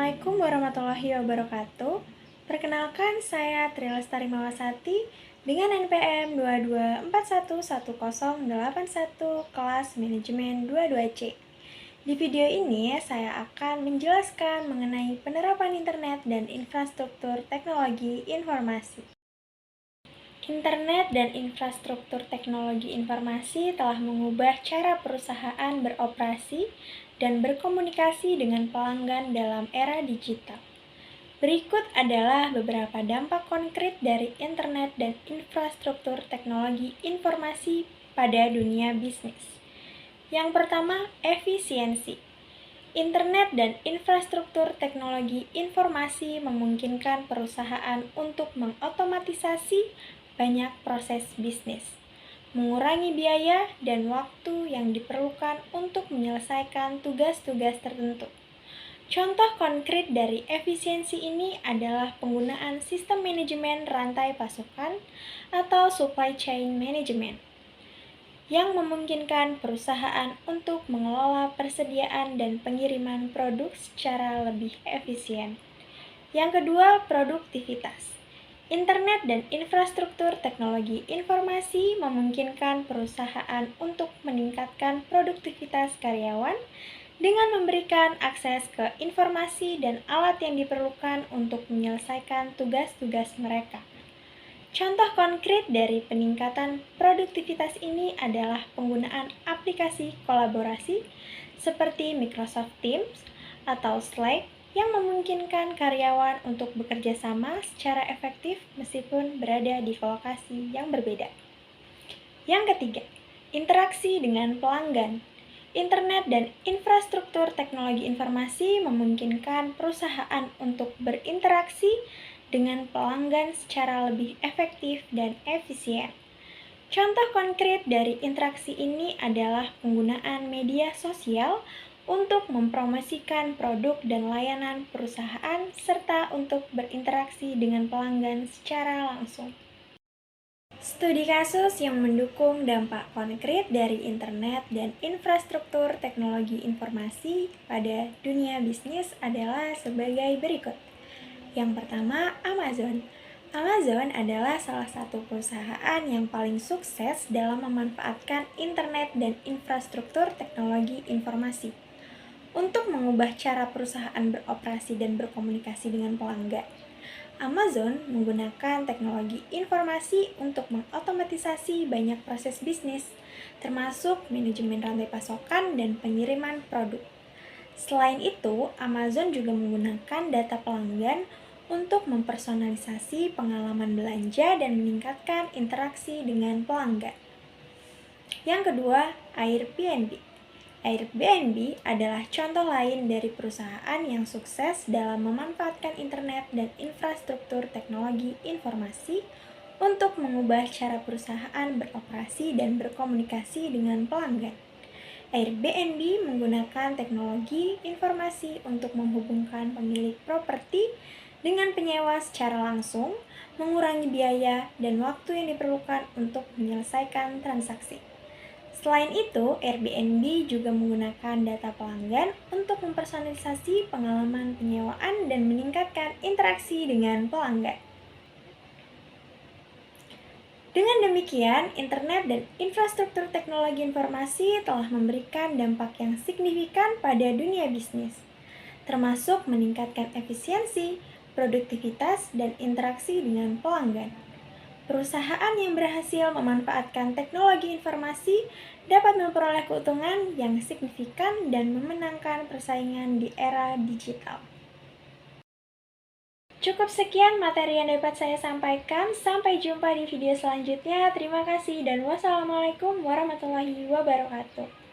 Assalamualaikum warahmatullahi wabarakatuh. Perkenalkan, saya Tri Lestari Mawasati dengan NPM 22411081 kelas manajemen 22C. Di video ini saya akan menjelaskan mengenai penerapan internet dan infrastruktur teknologi informasi. Internet dan infrastruktur teknologi informasi telah mengubah cara perusahaan beroperasi dan berkomunikasi dengan pelanggan dalam era digital. Berikut adalah beberapa dampak konkret dari internet dan infrastruktur teknologi informasi pada dunia bisnis. Yang pertama, efisiensi. Internet dan infrastruktur teknologi informasi memungkinkan perusahaan untuk mengotomatisasi banyak proses bisnis, mengurangi biaya dan waktu yang diperlukan untuk menyelesaikan tugas-tugas tertentu. Contoh konkret dari efisiensi ini adalah penggunaan sistem manajemen rantai pasokan atau supply chain management yang memungkinkan perusahaan untuk mengelola persediaan dan pengiriman produk secara lebih efisien. Yang kedua, produktivitas. Internet dan infrastruktur teknologi informasi memungkinkan perusahaan untuk meningkatkan produktivitas karyawan dengan memberikan akses ke informasi dan alat yang diperlukan untuk menyelesaikan tugas-tugas mereka. Contoh konkret dari peningkatan produktivitas ini adalah penggunaan aplikasi kolaborasi seperti Microsoft Teams atau Slack yang memungkinkan karyawan untuk bekerja sama secara efektif meskipun berada di lokasi yang berbeda. Yang ketiga, interaksi dengan pelanggan. Internet dan infrastruktur teknologi informasi memungkinkan perusahaan untuk berinteraksi dengan pelanggan secara lebih efektif dan efisien. Contoh konkret dari interaksi ini adalah penggunaan media sosial untuk mempromosikan produk dan layanan perusahaan serta untuk berinteraksi dengan pelanggan secara langsung. Studi kasus yang mendukung dampak konkret dari internet dan infrastruktur teknologi informasi pada dunia bisnis adalah sebagai berikut. Yang pertama, Amazon. Amazon adalah salah satu perusahaan yang paling sukses dalam memanfaatkan internet dan infrastruktur teknologi informasi untuk mengubah cara perusahaan beroperasi dan berkomunikasi dengan pelanggan. Amazon menggunakan teknologi informasi untuk mengotomatisasi banyak proses bisnis, termasuk manajemen rantai pasokan dan pengiriman produk. Selain itu, Amazon juga menggunakan data pelanggan untuk mempersonalisasi pengalaman belanja dan meningkatkan interaksi dengan pelanggan. Yang kedua, Airbnb. Airbnb adalah contoh lain dari perusahaan yang sukses dalam memanfaatkan internet dan infrastruktur teknologi informasi untuk mengubah cara perusahaan beroperasi dan berkomunikasi dengan pelanggan. Airbnb menggunakan teknologi informasi untuk menghubungkan pemilik properti dengan penyewa secara langsung, mengurangi biaya dan waktu yang diperlukan untuk menyelesaikan transaksi. Selain itu, Airbnb juga menggunakan data pelanggan untuk mempersonalisasi pengalaman penyewaan dan meningkatkan interaksi dengan pelanggan. Dengan demikian, internet dan infrastruktur teknologi informasi telah memberikan dampak yang signifikan pada dunia bisnis, termasuk meningkatkan efisiensi, produktivitas, dan interaksi dengan pelanggan. Perusahaan yang berhasil memanfaatkan teknologi informasi dapat memperoleh keuntungan yang signifikan dan memenangkan persaingan di era digital. Cukup sekian materi yang dapat saya sampaikan. Sampai jumpa di video selanjutnya. Terima kasih dan wassalamualaikum warahmatullahi wabarakatuh.